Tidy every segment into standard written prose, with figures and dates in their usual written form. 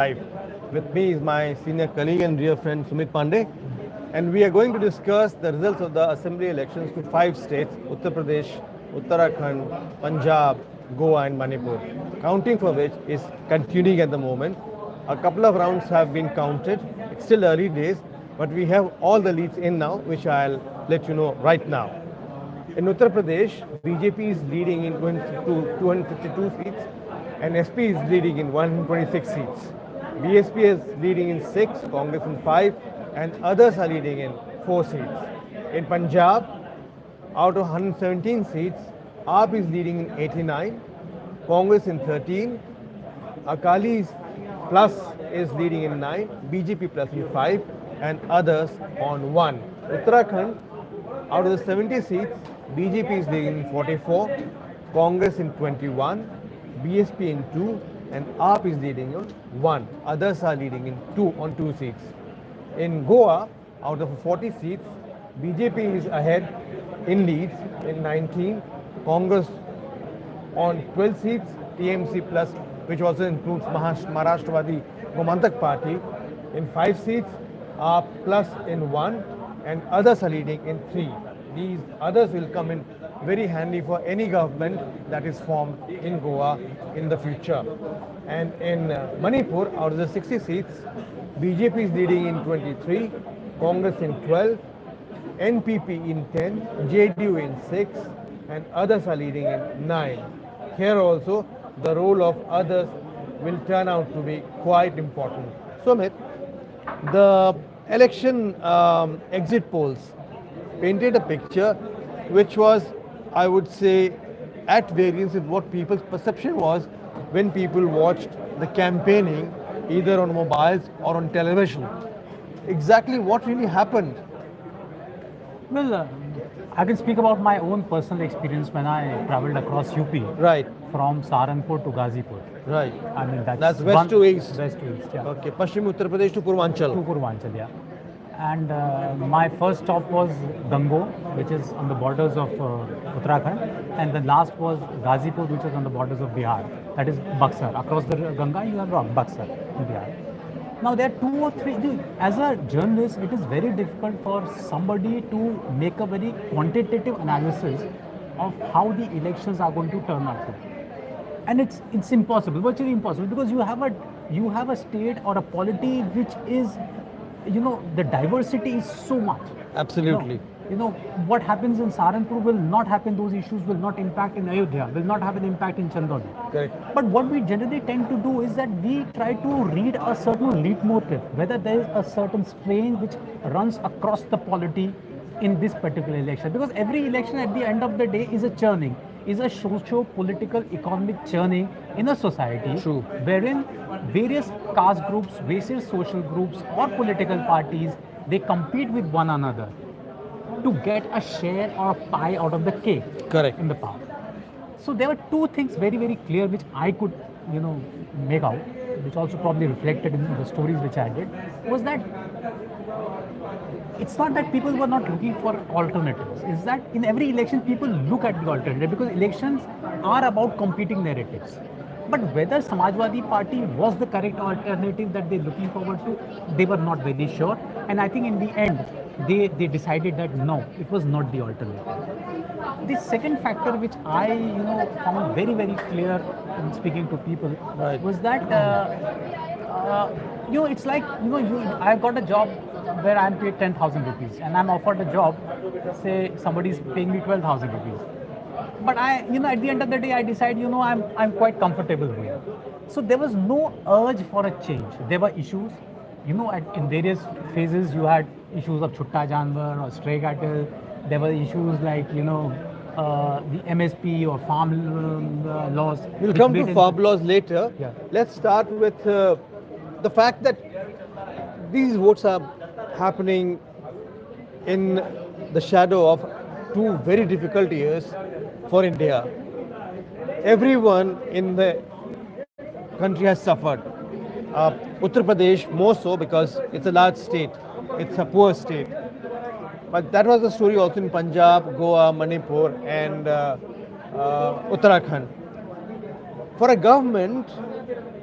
Live. With me is my senior colleague and dear friend Sumit Pandey, and we are going to discuss the results of the assembly elections to five states: Uttar Pradesh, Uttarakhand, Punjab, Goa, and Manipur. Counting for which is continuing at the moment. A couple of rounds have been counted. It's still early days, but we have all the leads in now, which I'll let you know right now. In Uttar Pradesh, BJP is leading in 252 seats and SP is leading in 126 seats. BSP is leading in 6, Congress in 5, and others are leading in 4 seats. In Punjab, out of 117 seats, AAP is leading in 89, Congress in 13, Akali Plus is leading in 9, BJP Plus in 5, and others on 1. Uttarakhand, out of the 70 seats, BJP is leading in 44, Congress in 21, BSP in 2, and AAP is leading on 1. Others are leading in 2 seats. In Goa, out of 40 seats, BJP is ahead in leads in 19, Congress on 12 seats, TMC Plus, which also includes Maharashtrawadi Gomantak Party, in 5 seats, AAP Plus in 1, and others are leading in 3. These others will come in very handy for any government that is formed in Goa in the future. And in Manipur, out of the 60 seats, BJP is leading in 23, Congress in 12, NPP in 10, JDU in 6, and others are leading in 9. Here also, the role of others will turn out to be quite important. Sumit, the election exit polls painted a picture which was, I would say, at variance with what people's perception was when people watched the campaigning either on mobiles or on television. Exactly what really happened? Well, I can speak about my own personal experience when I traveled across UP Right, from Saharanpur to Ghazipur. right. I mean, That's west to east. West to east, yeah. Okay, Pashchim Uttar Pradesh to Purvanchal. To Purvanchal, yeah. And my first stop was Gango, which is on the borders of Uttarakhand, and the last was Ghazipur, which is on the borders of Bihar. That is Buxar. Across the Ganga, you have Buxar in Bihar. Now there are 2 or 3. As a journalist, it is very difficult for somebody to make a very quantitative analysis of how the elections are going to turn out to be. And it's impossible, virtually impossible, because you have a state or a polity which is, the diversity is so much. Absolutely. What happens in Saharanpur will not happen, those issues will not impact in Ayodhya, will not have an impact in Chandauli. Correct. But what we generally tend to do is that we try to read a certain leitmotif, whether there is a certain strain which runs across the polity in this particular election. Because every election at the end of the day is a churning, is a socio-political economic churning in a society. True. Wherein various caste groups, various social groups or political parties, they compete with one another to get a share or a pie out of the cake. Correct. In the power. So there were 2 things very, very clear which I could, make out, which also probably reflected in the stories which I did, was that it's not that people were not looking for alternatives. It's that in every election people look at the alternative, because elections are about competing narratives. But whether Samajwadi Party was the correct alternative that they're looking forward to, they were not very sure. And I think in the end, they decided that no, it was not the alternative. The second factor which I found very, very clear in speaking to people, Right. was that it's like I got a job where I'm paid 10,000 rupees and I'm offered a job, say somebody's paying me 12,000 rupees. But at the end of the day, I decide, I'm quite comfortable here. So there was no urge for a change. There were issues, in various phases. You had issues of Chutta Janwar or stray cattle. There were issues like, the MSP or farm laws. We'll come to farm laws later. Yeah. Let's start with the fact that these votes are happening in the shadow of 2 very difficult years for India. Everyone in the country has suffered. Uttar Pradesh more so because it's a large state, it's a poor state. But that was the story also in Punjab, Goa, Manipur, and Uttarakhand. For a government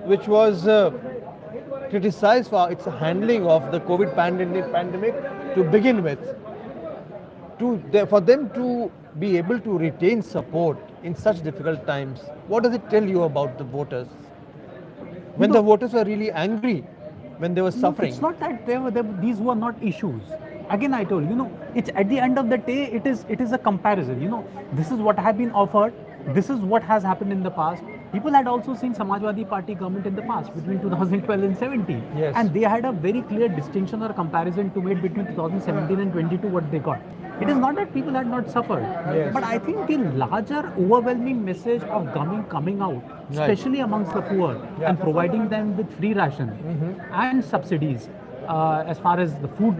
which was criticized for its handling of the COVID pandemic to begin with. For them to be able to retain support in such difficult times, what does it tell you about the voters? When the voters were really angry, when they were suffering. It's not that these were not issues. Again, I told you, it's at the end of the day, it is a comparison. This is what have been offered. This is what has happened in the past. People had also seen Samajwadi Party government in the past between 2012 and 17, Yes. and they had a very clear distinction or comparison to made between 2017 and 22 what they got. It is not that people had not suffered, Yes. but I think the larger overwhelming message of government coming out, especially amongst the poor, Yeah. and providing them with free ration and subsidies as far as the food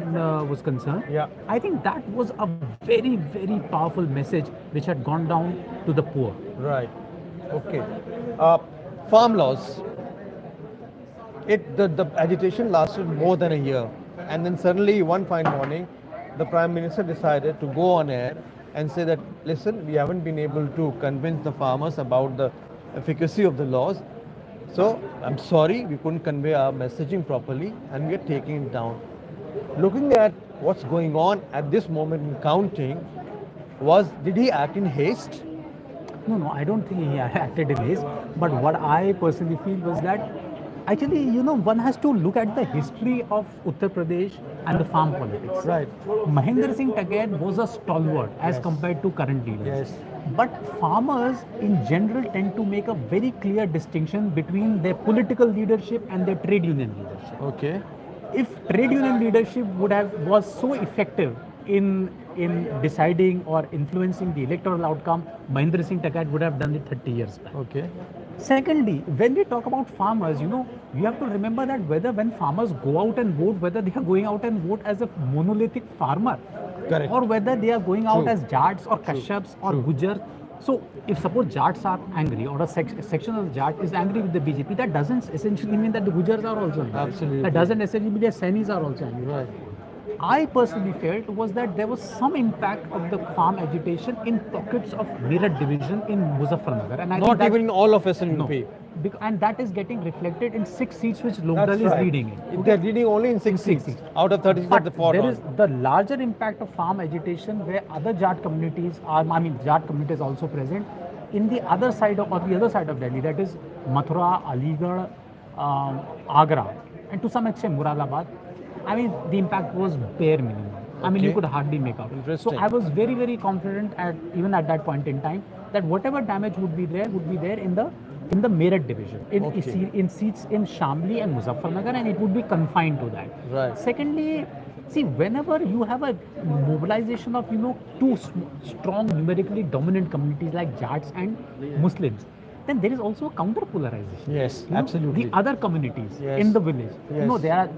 was concerned. Yeah. I think that was a very, very powerful message which had gone down to the poor. Right. Okay. Farm laws. The agitation lasted more than a year, and then suddenly one fine morning, the Prime Minister decided to go on air and say that, listen, we haven't been able to convince the farmers about the efficacy of the laws. So I'm sorry, we couldn't convey our messaging properly, and we are taking it down. Looking at what's going on at this moment in counting, did he act in haste? No, I don't think he acted in haste. But what I personally feel was that actually, one has to look at the history of Uttar Pradesh and the farm politics. Right. Mahendra Singh Taket was a stalwart as Yes. compared to current leaders. Yes. But farmers in general tend to make a very clear distinction between their political leadership and their trade union leadership. Okay. If trade union leadership was so effective in deciding or influencing the electoral outcome, Mahendra Singh Taket would have done it 30 years back. Okay. Secondly, when we talk about farmers, we have to remember that when farmers go out and vote, whether they are going out and vote as a monolithic farmer, Correct. or whether they are going out True. as Jats or Kashyps or True. Gujars. So, if suppose Jats are angry or a section of the Jat is angry with the BJP, that doesn't essentially mean that the Gujars are also angry. Absolutely. That doesn't essentially mean that Sainis are also angry. Right. I personally felt was that there was some impact of the farm agitation in pockets of Meerut division in Muzaffarnagar, and I think Not that, even in all of us in no, UP. and that is getting reflected in 6 seats which That's Lokdal is right. leading in. They're leading only in six Six seats seats. out of 36 But that they fought there on. is the larger impact of farm agitation where other Jat communities are, Jat communities also present in the other side of Delhi, that is Mathura, Aligarh, Agra, and to some extent Muralabad. The impact was bare minimum. You Okay. could hardly make out. So Interesting. I was very, very confident even at that point in time that whatever damage would be there in the Meerut division, Okay. in seats in Shamli and Muzaffarnagar, and it would be confined to that. Right. Secondly, see, whenever you have a mobilization of two strong numerically dominant communities like Jats and Muslims, then there is also a counter polarization. Yes, You know, absolutely. The other communities Yes. in the village, Yes. there are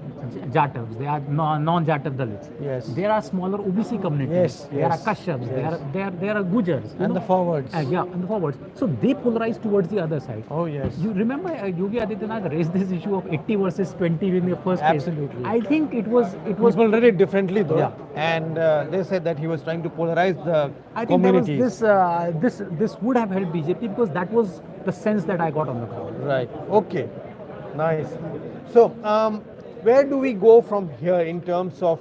Jatavs, there are non-Jatav Dalits, Yes. there are smaller OBC communities, Yes, there are yes, Kashyps, yes. there are Gujars, And the forwards. and the forwards. So they polarize towards the other side. Oh, yes. You remember Yogi Adityanath raised this issue of 80 versus 20 in the first case. Absolutely. I think it was People read it differently though. Yeah. And they said that he was trying to polarize the I think there was communities. this would have helped BJP because that was the sense that I got on the ground. Right. Okay. Nice. So, where do we go from here in terms of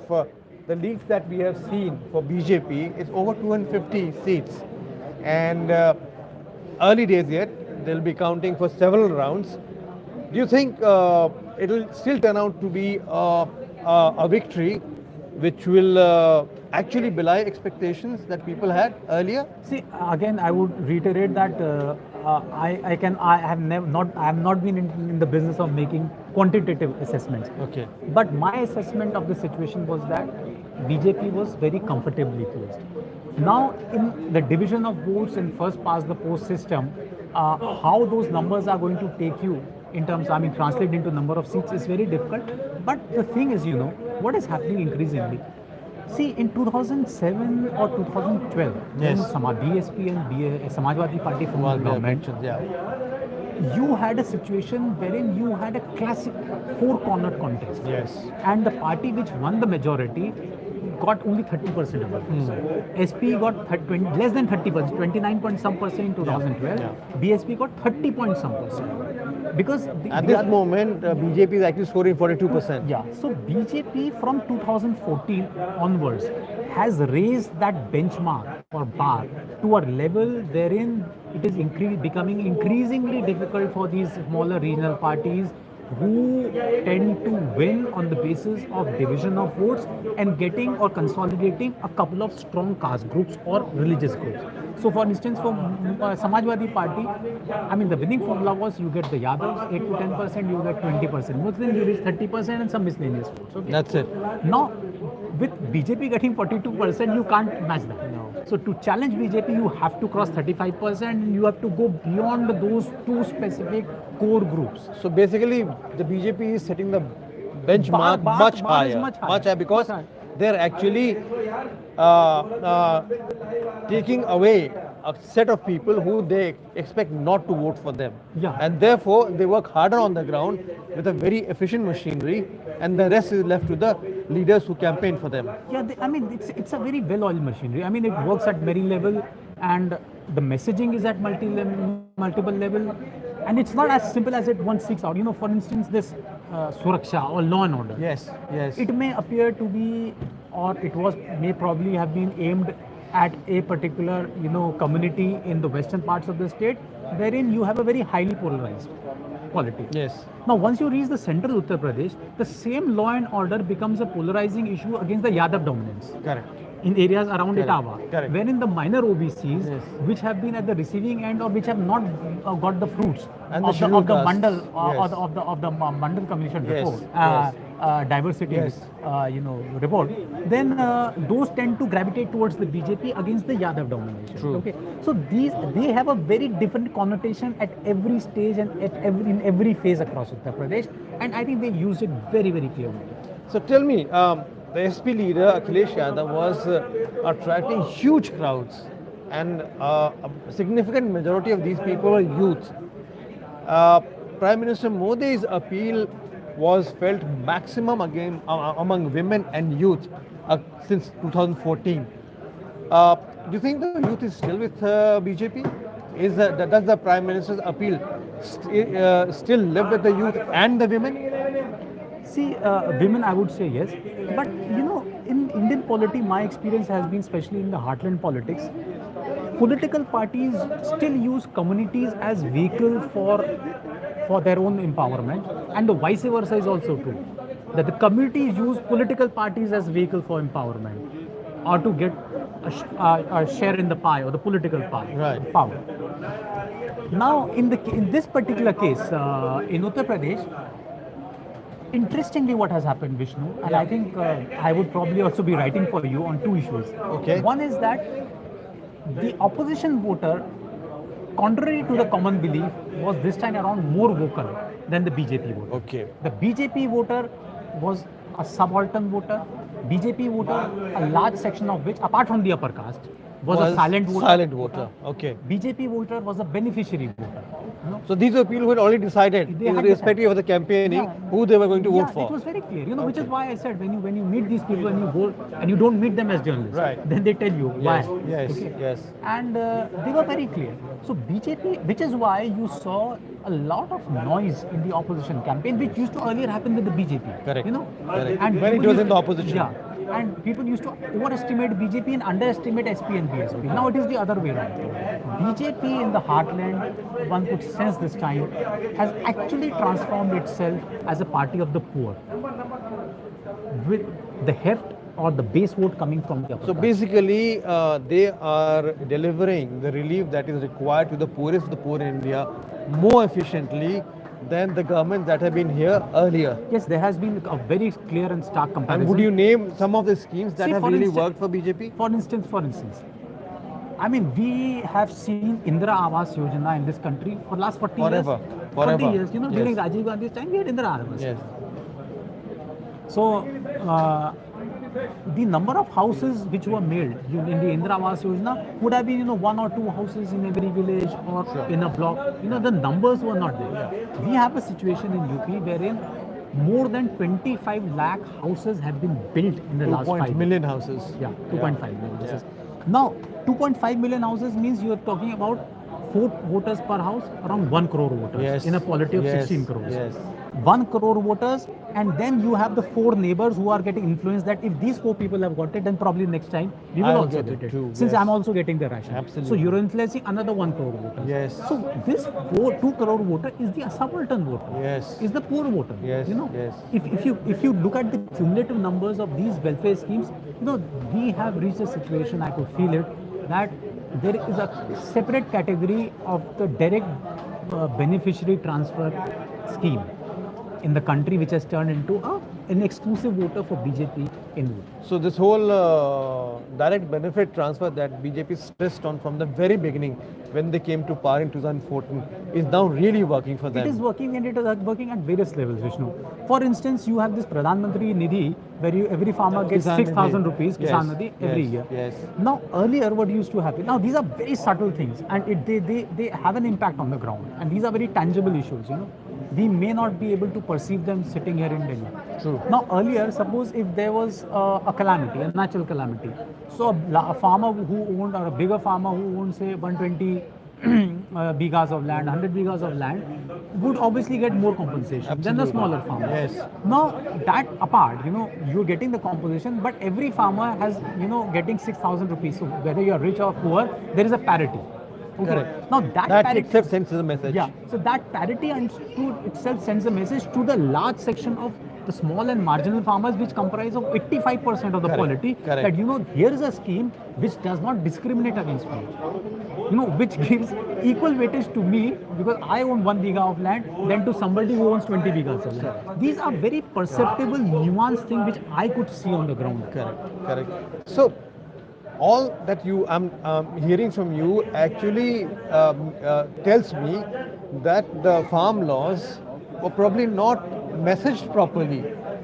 the leads that we have seen for BJP? It's over 250 seats, and early days yet. They'll be counting for several rounds. Do you think it'll still turn out to be a victory, which will actually belie expectations that people had earlier? See, again, I would reiterate that I have not been in the business of making quantitative assessments. Okay. But my assessment of the situation was that BJP was very comfortably placed. Now, in the division of votes and first past the post system, how those numbers are going to take you in terms, translate into number of seats is very difficult. But the thing is, what is happening increasingly. See, in 2007 or 2012, Yes. when BSP and Samajwadi Party formed One the they have government, mentioned, yeah. you had a situation wherein you had a classic four-cornered contest. Yes. And the party which won the majority got only 30% of the votes. SP got less than 30%, 29 point some percent in 2012. Yeah. BSP got 30 point some percent. because At this moment, BJP is actually scoring 42%. yeah, so BJP from 2014 onwards has raised that benchmark or bar to a level wherein it is becoming increasingly difficult for these smaller regional parties who tend to win on the basis of division of votes and getting or consolidating a couple of strong caste groups or religious groups. So, for instance, for Samajwadi Party, I mean, the winning formula was you get the Yadavs 8 to 10%, you get 20%, Muslims you reach 30%, and some miscellaneous votes. Okay? That's it. Now, with BJP getting 42%, you can't match that. No. So to challenge BJP, you have to cross 35%, and you have to go beyond those two specific core groups. So basically, the BJP is setting the benchmark bar is much higher. because Much higher. they're actually taking away a set of people who they expect not to vote for them. Yeah. And therefore, they work harder on the ground with a very efficient machinery, and the rest is left to the leaders who campaign for them. Yeah, I mean, it's a very well-oiled machinery. I mean, it works at many level, and the messaging is at multiple level, and it's not as simple as it one seeks out. You know, for instance, this Suraksha or law and order. Yes, yes. It may appear to be, or may probably have been aimed at a particular, community in the western parts of the state, wherein you have a very highly polarized polity. Yes. Now, once you reach the central Uttar Pradesh, the same law and order becomes a polarizing issue against the Yadav dominance Correct. in areas around Correct. Etawah, Correct. wherein the minor OBCs, Yes. which have been at the receiving end or which have not got the fruits And of the the scheduled mandal castes. or Yes. of the mandal commission Yes. report, Yes. diversity, Yes. report, then those tend to gravitate towards the BJP against the Yadav domination. True. Okay, so they have a very different connotation at every stage and in every phase across Uttar Pradesh, and I think they used it very, very clearly. So tell me, the SP leader Akhilesh Yadav was attracting huge crowds, and a significant majority of these people were youth. Prime Minister Modi's appeal was felt maximum again among women and youth since 2014. Do you think the youth is still with BJP? Does the Prime Minister's appeal still live with the youth and the women? See, women, I would say yes. But, in Indian polity, my experience has been, especially in the heartland politics, political parties still use communities as vehicle for their own empowerment, and the vice versa is also true. That the communities use political parties as vehicle for empowerment, or to get a share in the pie or the political pie, Right. power. Now, in this particular case, in Uttar Pradesh, interestingly, what has happened, Vishnu, and I think I would probably also be writing for you on two issues. Okay. One is that the opposition voter, contrary to the common belief, was this time around more vocal than the BJP voter. Okay. The BJP voter was a subaltern voter. BJP voter, a large section of which, apart from the upper caste, was a silent voter. Silent voter. Okay. BJP voter was a beneficiary voter. So these were people who had already decided, They had irrespective of the campaigning, who they were going to vote It for. was very clear, which is why I said when you meet these people and you go and you don't meet them as journalists, Right. then they tell you why. Yes, Okay? yes. And they were very clear. So BJP, which is why you saw a lot of noise in the opposition campaign, which used to earlier happen with the BJP. Correct. Correct. And When it people was used in the to- opposition. Yeah. And people used to overestimate BJP and underestimate SP and BSP. Now it is the other way around. BJP in the heartland, one could sense this time, has actually transformed itself as a party of the poor, with the heft or the base vote coming from the upper So caste. basically, they are delivering the relief that is required to the poorest of the poor in India more efficiently than the governments that have been here earlier. Yes, there has been a very clear and stark comparison. And would you name some of the schemes that See, have for really instance- worked for BJP? For instance, I mean, we have seen Indira Awas Yojana in this country for last 40 Forever. years. Forever. 40 years, during Yes. Rajiv Gandhi's time, we had Indira Awas. Yes. So, the number of houses which were made in the Indira Awas Yojana would have been, one or two houses in every village or in a block. The numbers were not there. We have a situation in UP wherein more than 25 lakh houses have been built in the last 5 years. million houses. Yeah, 2.5 million houses. Now, 2.5 million houses means you are talking about 4 voters per house, around 1 crore voters Yes. in a polity of Yes. 16 crores. Yes. 1 crore voters, and then you have the 4 neighbors who are getting influenced that if these 4 people have got it, then probably next time we will I'll also get get it it. too, Since yes. I'm also getting the ration. Absolutely. So you're influencing another 1 crore voters. Yes. So this 2 crore voter is the subaltern voter. Yes. Is the poor voter. Yes, You know. yes. If you look at the cumulative numbers of these welfare schemes, you know, we have reached a situation, I could feel it, that there is a separate category of the direct beneficiary transfer scheme in the country, which has turned into an exclusive voter for BJP in vote. So this whole direct benefit transfer that BJP stressed on from the very beginning when they came to power in 2014 is now really working for them. It is working, and it is working at various levels, Vishnu. For instance, you have this Pradhan Mantri Nidhi where every farmer gets Kisan 6,000 Nidhi. rupees, Yes, Kisan Nidhi, every yes, year. yes. Now, earlier what used to happen, now these are very subtle things, and they have an impact on the ground, and these are very tangible issues, you know. We may not be able to perceive them sitting here in Delhi. True. Now, earlier, suppose if there was a calamity, a natural calamity, so a farmer who owned, or a bigger farmer who owned, say, 120 bighas of land, 100 bighas of land, would obviously get more compensation than the Absolutely. smaller farmer. Yes. Now, that apart, you know, you're getting the compensation, but every farmer has, you know, getting 6,000 rupees. So whether you're rich or poor, there is a parity. Okay. Correct. Now that That parity, itself sends a message. yeah. So that parity itself sends a message to the large section of the small and marginal farmers, which comprise of 85% of the Correct. polity. Correct. That, you know, here is a scheme which does not discriminate against me. You know, which gives equal weightage to me because I own 1 bigha of land than to somebody who owns 20 bighas of land. These are very perceptible, nuanced things which I could see on the ground. Correct, correct. So, all that I'm hearing from you actually tells me that the farm laws were probably not messaged properly,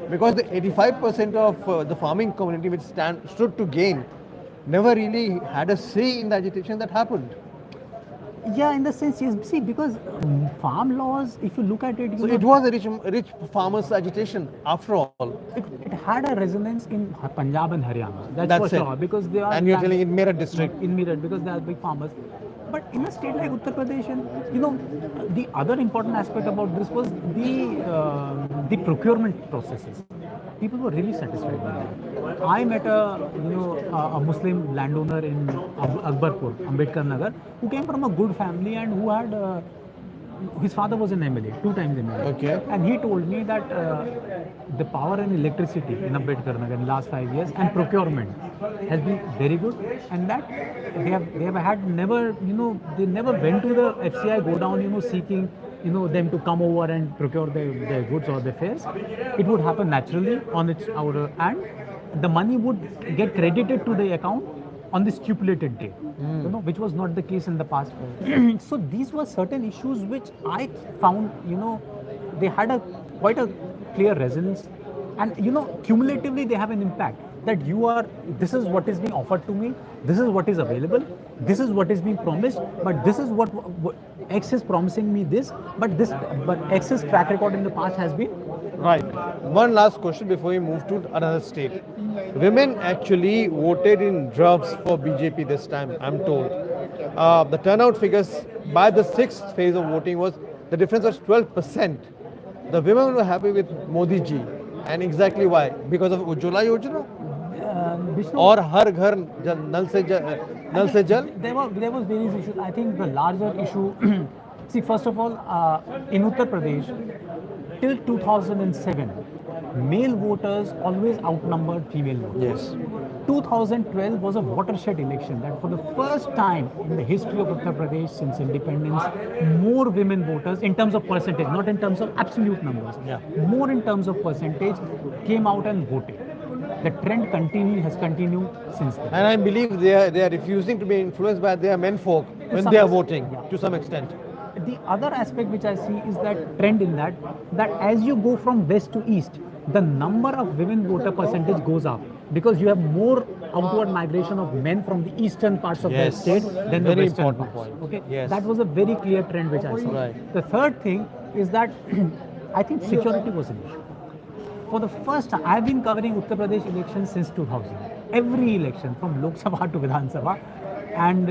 because the 85% of the farming community which stood to gain never really had a say in the agitation that happened. Yeah, in the sense, yes. See, because farm laws, if you look at it, you So know, it was a rich farmers' agitation after all. it had a resonance in Punjab and Haryana. That's for That's it. sure, because they are And you're land- telling in Meerut district. in Meerut, because they are big farmers. But in a state like Uttar Pradesh, you know, the other important aspect about this was the procurement processes. People were really satisfied with that. I met a Muslim landowner in Akbarpur, Ambedkar Nagar, who came from a good family and who had his father was an MLA, 2 times MLA. Okay. And he told me that the power and electricity in Ambedkar Nagar in the last 5 years and procurement has been very good, and that they have had never, you know, they never went to the FCI, go down, you know, seeking, you know, them to come over and procure their goods or their fares. It would happen naturally on its order, and the money would get credited to the account on the stipulated date, you know, which was not the case in the past. So these were certain issues which I found, you know, they had quite a clear resonance, and, you know, cumulatively they have an impact. That this is what is being offered to me, this is what is available, this is what is being promised, but this is what X is promising me this, but X's track record in the past has been. Right. One last question before we move to another state. Women actually voted in droves for BJP this time, I'm told. The turnout figures by the 6th phase of voting was, the difference was 12%. The women were happy with Modi ji. And exactly why? Because of Ujjwala Yojana? Vishnu, Or Har Ghar Nal Se Jal? there was various issues. I think the larger issue, see, first of all, in Uttar Pradesh, till 2007, male voters always outnumbered female voters. Yes. 2012 was a watershed election that for the first time in the history of Uttar Pradesh since independence, more women voters in terms of percentage, not in terms of absolute numbers, Yeah. more in terms of percentage, came out and voted. The trend has continued since then. And I believe they are refusing to be influenced by their menfolk when some they are extent, voting, yeah. to some extent. The other aspect which I see is that trend in that as you go from west to east, the number of women voter percentage goes up because you have more outward migration of men from the eastern parts of Yes. the state than the Very western important parts. point. Okay, Yes. that was a very clear trend which I saw. Right. The third thing is that I think security was an issue. For the first time, I've been covering Uttar Pradesh elections since 2000. Every election, from Lok Sabha to Vidhan Sabha, and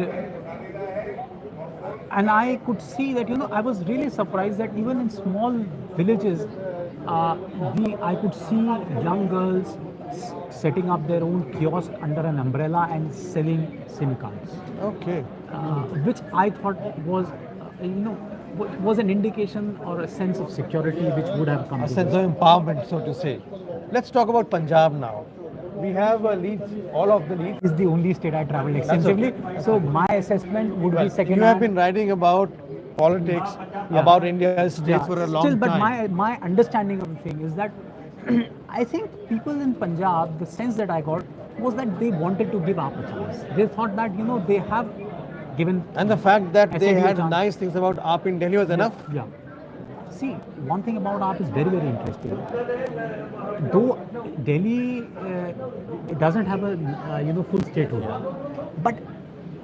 and I could see that, I was really surprised that even in small villages, I could see young girls setting up their own kiosk under an umbrella and selling SIM cards, Okay. which I thought was, was an indication or a sense of security which would have come A to sense this. of empowerment, so to say. Let's talk about Punjab now. We have leads, all of the leads. Is the only state I traveled extensively. So my assessment would be second. You have been writing about politics, Yeah. about India's states for a long Still, but time. my understanding of the thing is that I think people in Punjab, the sense that I got was that they wanted to give AAP a chance. They thought that they have given. And the fact that they SND a had chance. nice things about AAP in Delhi was enough. Yeah. See, one thing about AAP is very, very interesting. Though Delhi it doesn't have a full statehood, but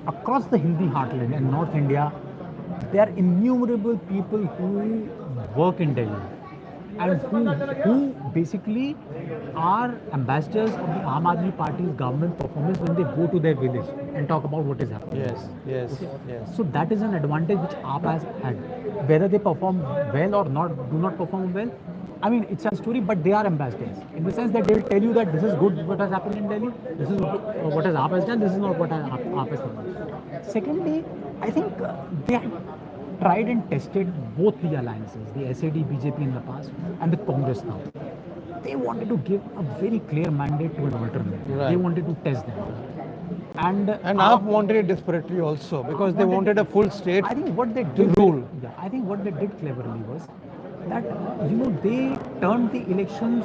across the Hindi heartland and North India, there are innumerable people who work in Delhi and who basically are ambassadors of the Aam Aadmi Party's government performance when they go to their village and talk about what is happening. Yes, yes, yes. So that is an advantage which AAP has had. Whether they perform well or do not perform well, I mean, it's a story, but they are ambassadors in the sense that they will tell you that this is good what has happened in Delhi, this is what has AAP has done, this is not what AAP has done. Secondly, I think they have tried and tested both the alliances, the SAD, BJP in the past and the Congress now. They wanted to give a very clear mandate to an alternative. Right. They wanted to test them. And AAP wanted it desperately also because they wanted a full state. I think what they to did rule. Yeah, I think what they did cleverly was that they turned the elections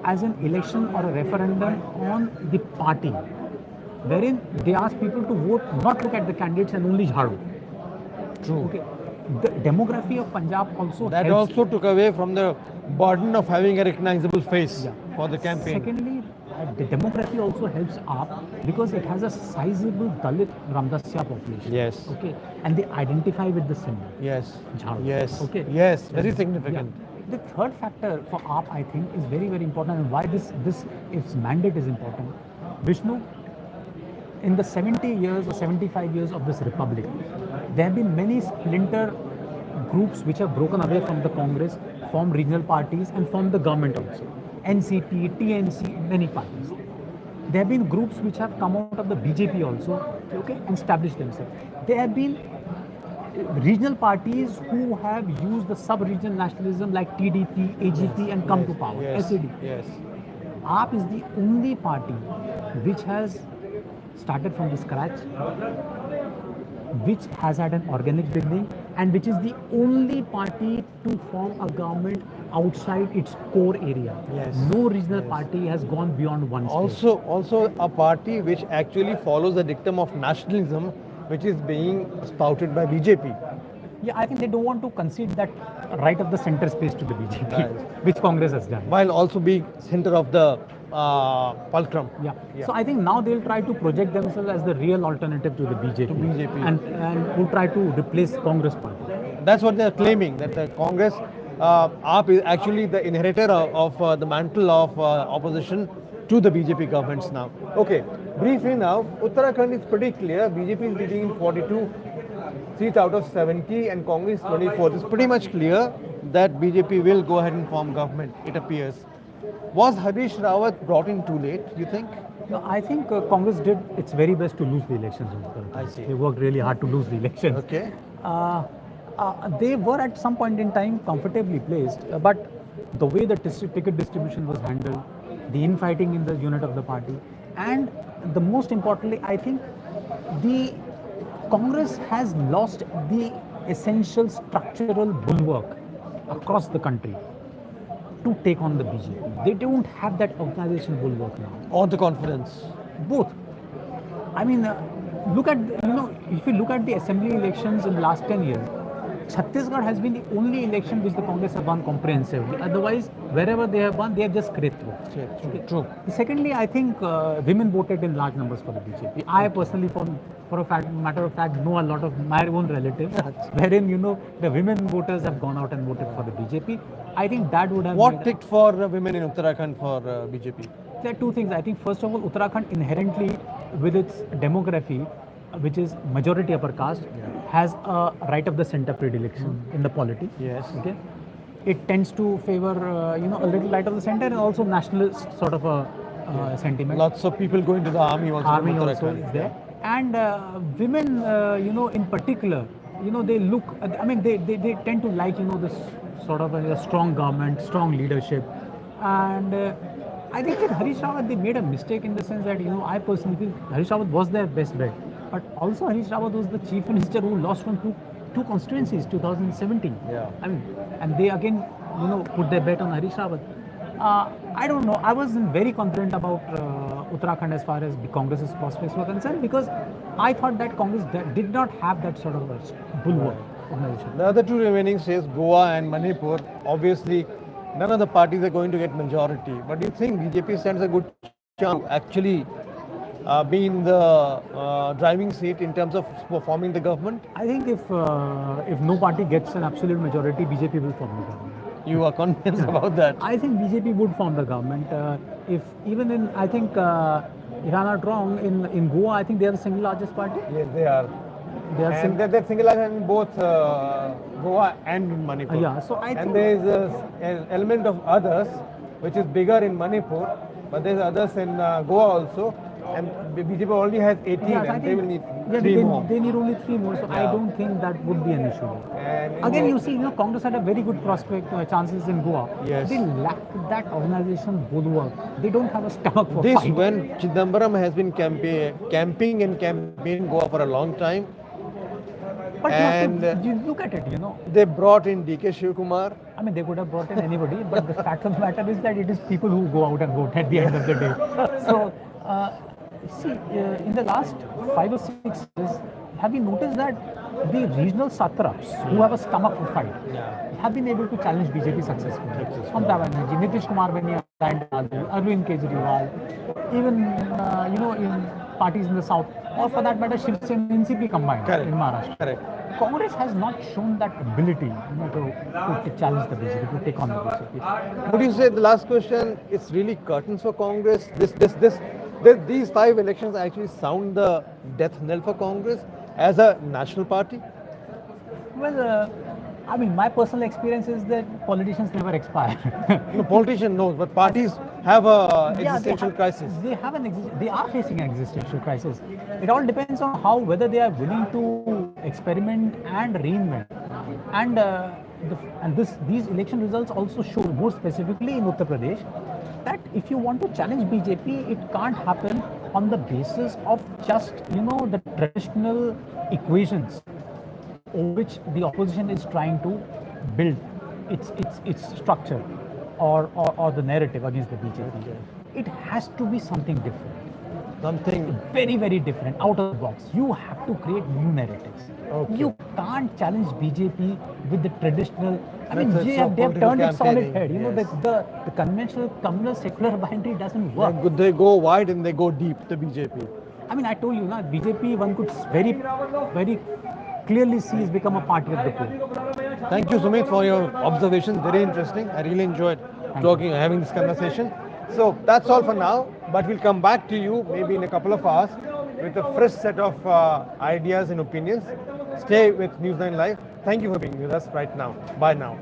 as an election or a referendum on the party, wherein they asked people to vote, not look at the candidates and only Jhadu. True. Okay. The demography of Punjab also That helps. also took away from the burden of having a recognizable face Yeah. for the campaign. Secondly, the demography also helps AAP because it has a sizable Dalit Ramdasya population. Yes. Okay, and they identify with the symbol. Yes. Jhadu. Yes. Okay. Yes. Very significant. Yeah. The third factor for AAP, I think, is very, very important, and why this its mandate is important. Vishnu, in the 70 years or 75 years of this republic, there have been many splinter groups which have broken away from the Congress, formed regional parties, and formed the government also. NCP, TNC, many parties. There have been groups which have come out of the BJP also, okay, and established themselves. There have been regional parties who have used the sub-regional nationalism like TDP, AGP, and come to power. Yes. SAD. Yes. AAP is the only party which has started from the scratch, which has had an organic beginning, and which is the only party to form a government outside its core area. Yes. No regional party has gone beyond one state. Also a party which actually follows the dictum of nationalism, which is being spouted by BJP. Yeah, I think they don't want to concede that right of the center space to the BJP, Right. which Congress has done. While also being center of the fulcrum. Yeah. So I think now they'll try to project themselves as the real alternative to the BJP. To BJP. And will try to replace Congress party. That's what they're claiming, that the Congress, AAP is actually the inheritor of the mantle of opposition to the BJP governments now. Okay, briefly now, Uttarakhand is pretty clear. BJP is leading in 42 seats out of 70 and Congress 24. It's pretty much clear that BJP will go ahead and form government, it appears. Was Harish Rawat brought in too late, you think? No, I think Congress did its very best to lose the elections. In Uttarakhand. I see. They worked really hard to lose the elections. Okay. They were at some point in time comfortably placed, but the way the ticket distribution was handled, the infighting in the unit of the party, and the most importantly, I think the Congress has lost the essential structural bulwark across the country to take on the BJP. They don't have that organizational bulwark now. Or the confidence. Both. I mean, look at, if you look at the assembly elections in the last 10 years, Chhattisgarh has been the only election which the Congress have won comprehensively. Otherwise, wherever they have won, they have just scraped through. Yeah, true. Secondly, I think women voted in large numbers for the BJP. I personally, for a matter of fact, know a lot of my own relatives, wherein, the women voters have gone out and voted for the BJP. I think that would have... What ticked for women in Uttarakhand for BJP? There are two things. I think, first of all, Uttarakhand inherently, with its demography, which is majority upper caste, has a right of the center predilection in the polity. Yes. Okay. It tends to favor, a little right of the center and also nationalist sort of a sentiment. Lots of people going to the army also. from Army also Uttarakhand. is there, and women, in particular, they look. I mean, they tend to like this sort of a strong government, strong leadership, and I think with Harish Rawat they made a mistake in the sense that I personally feel Harish Rawat was their best bet, but also Harish Rawat was the chief minister who lost from two constituencies, 2017. Yeah. I mean, and they again, put their bet on Harish Rawat. I don't know. I wasn't very confident about Uttarakhand as far as the Congress's prospects were concerned because I thought that Congress did not have that sort of a bulwark organization. The other two remaining states, Goa and Manipur, obviously none of the parties are going to get majority. But do you think BJP stands a good chance to actually be in the driving seat in terms of forming the government? I think if no party gets an absolute majority, BJP will form the government. You are convinced about that? I think BJP would form the government. If I'm not wrong, in Goa, I think they are the single largest party. Yes, they are. They are And they're single in both Goa and in Manipur. yeah, so I think And there is an element of others which is bigger in Manipur, but there's others in Goa also. And BJP already has 18 yes, I and they think- will need yeah, 3 they, more. they need only 3 more, so I Yeah. don't think that would be an issue. And in Again, the- you see, Congress had a very good prospect chances in Goa. Yes. They lack that organization bulwark. They don't have a stomach for This fight. when Chidambaram has been camping in Goa for a long time. But and- you look at it, They brought in DK Shivkumar. I mean, they could have brought in anybody, but the fact of the matter is that it is people who go out and vote at the end of the day. So, in the last 5 or 6 years, have you noticed that the regional satraps who have a stomach for fight have been able to challenge BJP successfully? Mamata Banerjee, Nitish Kumar when he resigned, Arvind Kejriwal, even in parties in the south, or for that matter, Shiv Sena and NCP combined Correct. in Maharashtra. Correct. Congress has not shown that ability to challenge the BJP, to take on the BJP. Would you say the last question? It's really curtains for Congress. These 5 elections actually sound the death knell for Congress as a national party. Well, I mean, my personal experience is that politicians never expire. No politician knows, but parties have a Yeah, existential crisis. They have they are facing an existential crisis. It all depends on whether they are willing to experiment and reinvent. And these election results also show, more specifically in Uttar Pradesh, that if you want to challenge BJP, it can't happen on the basis of just the traditional equations on which the opposition is trying to build its structure or the narrative against the BJP. It has to be something different. Something. Very, very different, out of the box. You have to create new narratives. Okay. You can't challenge BJP with the traditional. I mean, Methods they of have political turned it on its campaigning, head. yes. The conventional communal secular binary doesn't work. They go wide and they go deep, the BJP. I mean, I told you, BJP, one could very, very clearly see has become a party of the poor. Thank you, Sumit, for your observations. Very interesting. I really enjoyed having this conversation. So that's all for now, but we'll come back to you maybe in a couple of hours with a fresh set of ideas and opinions. Stay with News9 Live. Thank you for being with us right now. Bye now.